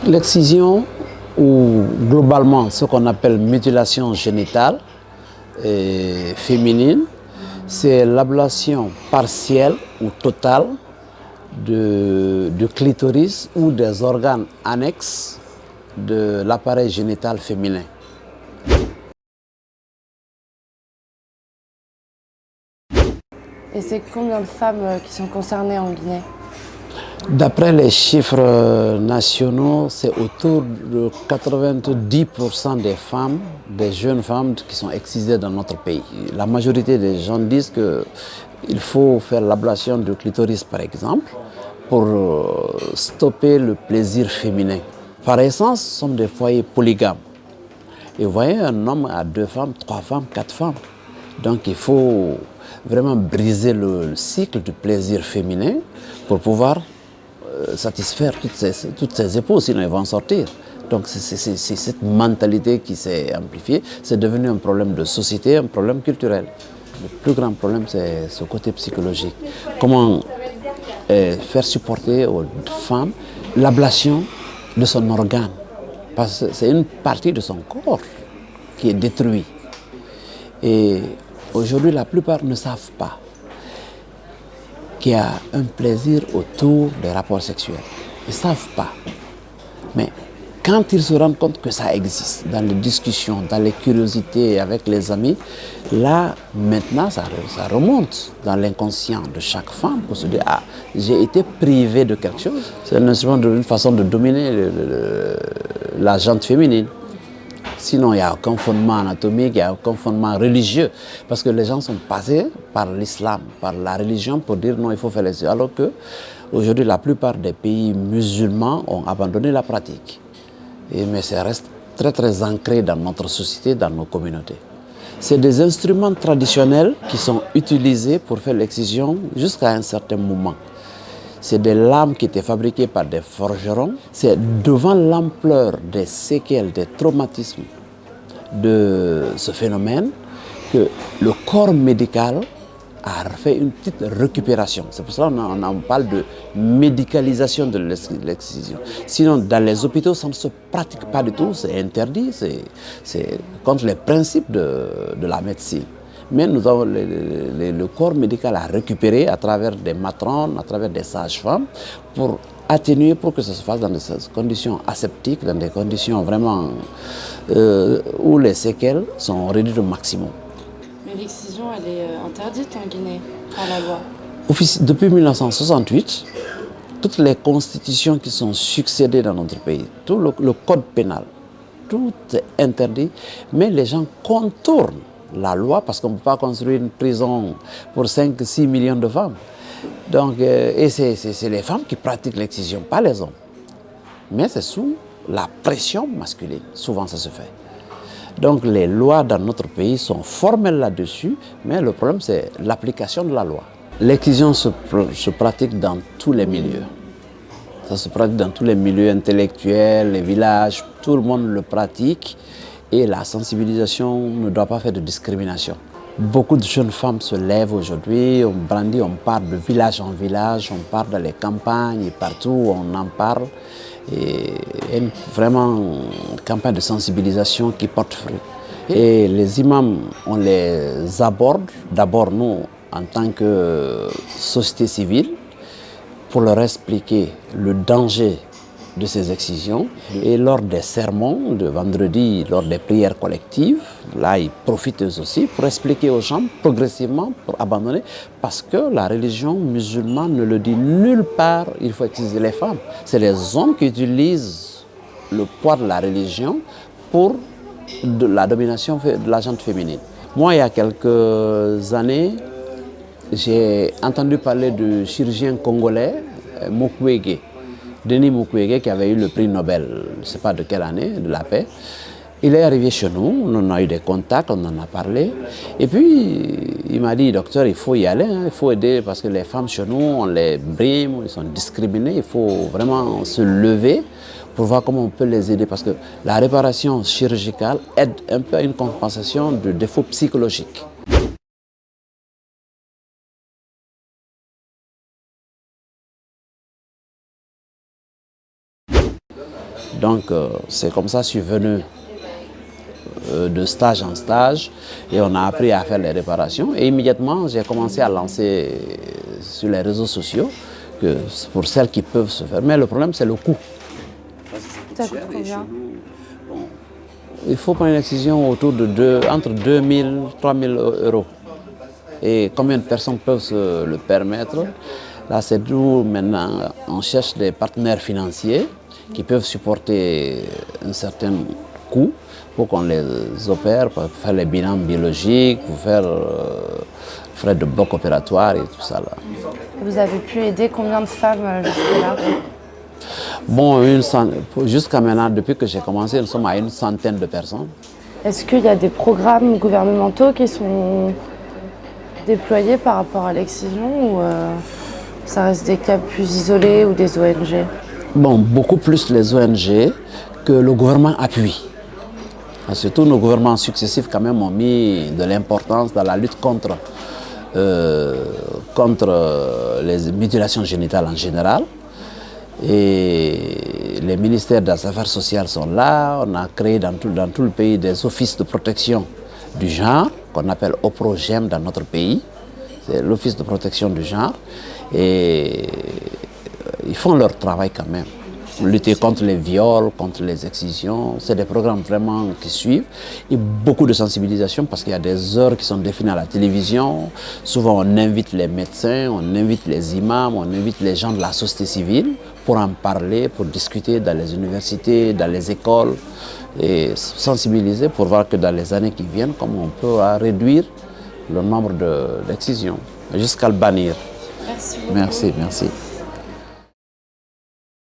L'excision, ou globalement ce qu'on appelle mutilation génitale féminine, c'est l'ablation partielle ou totale du clitoris ou des organes annexes de l'appareil génital féminin. Et c'est combien de femmes qui sont concernées en Guinée? D'après les chiffres nationaux, c'est autour de 90% des femmes, des jeunes femmes qui sont excisées dans notre pays. La majorité des gens disent qu'il faut faire l'ablation du clitoris par exemple pour stopper le plaisir féminin. Par essence, ce sont des foyers polygames. Et vous voyez, un homme a 2 femmes, 3 femmes, 4 femmes. Donc il faut vraiment briser le cycle du plaisir féminin pour pouvoir satisfaire toutes ces épouses, sinon elles vont sortir. Donc c'est cette mentalité qui s'est amplifiée. C'est devenu un problème de société, un problème culturel. Le plus grand problème, c'est ce côté psychologique. Comment faire supporter aux femmes l'ablation de son organe. Parce que c'est une partie de son corps qui est détruite. Et aujourd'hui, la plupart ne savent pas qu'il y a un plaisir autour des rapports sexuels. Ils ne savent pas. Mais quand ils se rendent compte que ça existe, dans les discussions, dans les curiosités avec les amis, là, maintenant, ça remonte dans l'inconscient de chaque femme pour se dire « Ah, j'ai été privé de quelque chose ». C'est un instrument, une façon de dominer la jante féminine. Sinon, il n'y a aucun fondement anatomique, il n'y a aucun fondement religieux. Parce que les gens sont passés par l'islam, par la religion pour dire non, il faut faire les yeux. Alors qu'aujourd'hui, la plupart des pays musulmans ont abandonné la pratique. Mais ça reste très très ancré dans notre société, dans nos communautés. C'est des instruments traditionnels qui sont utilisés pour faire l'excision jusqu'à un certain moment. C'est des lames qui étaient fabriquées par des forgerons. C'est devant l'ampleur des séquelles, des traumatismes de ce phénomène que le corps médical a fait une petite récupération. C'est pour cela qu'on parle de médicalisation de l'excision. Sinon, dans les hôpitaux, ça ne se pratique pas du tout, c'est interdit, c'est contre les principes de la médecine. Mais nous avons le corps médical à récupérer à travers des matrones, à travers des sages-femmes, pour atténuer, pour que ça se fasse dans des conditions aseptiques, dans des conditions vraiment où les séquelles sont réduites au maximum. Mais l'excision, elle est interdite en Guinée par la loi. Depuis 1968, toutes les constitutions qui sont succédées dans notre pays, tout le code pénal, tout est interdit, mais les gens contournent la loi parce qu'on ne peut pas construire une prison pour 5-6 millions de femmes. Donc, et c'est les femmes qui pratiquent l'excision, pas les hommes. Mais c'est sous la pression masculine, souvent ça se fait. Donc les lois dans notre pays sont formelles là-dessus, mais le problème c'est l'application de la loi. L'excision se pratique dans tous les milieux. Ça se pratique dans tous les milieux intellectuels, les villages, tout le monde le pratique. Et la sensibilisation ne doit pas faire de discrimination. Beaucoup de jeunes femmes se lèvent aujourd'hui, on brandit, on part de village en village, on part dans les campagnes et partout on en parle. Et vraiment une campagne de sensibilisation qui porte fruit. Et les imams, on les aborde, d'abord nous en tant que société civile, pour leur expliquer le danger de ces excisions. Et lors des sermons de vendredi, lors des prières collectives, là ils profitent eux aussi pour expliquer aux gens progressivement, pour abandonner, parce que la religion musulmane ne le dit nulle part, il faut exciser les femmes. C'est les hommes qui utilisent le poids de la religion pour la domination de la gente féminine. Moi, il y a quelques années, j'ai entendu parler du chirurgien congolais Mukwege. Denis Mukwege, qui avait eu le prix Nobel, je ne sais pas de quelle année, de la paix. Il est arrivé chez nous, on a eu des contacts, on en a parlé. Et puis, il m'a dit, docteur, il faut y aller, hein, il faut aider, parce que les femmes chez nous, on les brime, ils sont discriminés, il faut vraiment se lever pour voir comment on peut les aider. Parce que la réparation chirurgicale aide un peu à une compensation de défauts psychologiques. Donc c'est comme ça que je suis venu de stage en stage et on a appris à faire les réparations. Et immédiatement, j'ai commencé à lancer sur les réseaux sociaux que pour celles qui peuvent se faire. Mais le problème, c'est le coût. Ça coûte combien? Il faut prendre une excision autour de entre 2 000 et 3 000 euros. Et combien de personnes peuvent se le permettre? Là, c'est d'où maintenant on cherche des partenaires financiers qui peuvent supporter un certain coût pour qu'on les opère, pour faire les bilans biologiques, pour faire frais de bloc opératoire et tout ça. Là. Vous avez pu aider combien de femmes jusque-là? Bon, jusqu'à maintenant, depuis que j'ai commencé, nous sommes à une centaine de personnes. Est-ce qu'il y a des programmes gouvernementaux qui sont déployés par rapport à l'excision ou ça reste des cas plus isolés ou des ONG? Bon, beaucoup plus les ONG que le gouvernement appuie. Surtout nos gouvernements successifs quand même ont mis de l'importance dans la lutte contre les mutilations génitales en général. Et les ministères des Affaires sociales sont là. On a créé dans tout le pays des offices de protection du genre, qu'on appelle OPROGEM dans notre pays. C'est l'office de protection du genre. Et ils font leur travail quand même. Lutter contre les viols, contre les excisions, c'est des programmes vraiment qui suivent. Et beaucoup de sensibilisation parce qu'il y a des heures qui sont définies à la télévision. Souvent on invite les médecins, on invite les imams, on invite les gens de la société civile pour en parler, pour discuter dans les universités, dans les écoles et sensibiliser pour voir que dans les années qui viennent, comment on peut réduire le nombre d'excisions jusqu'à le bannir. Merci beaucoup. Merci, merci.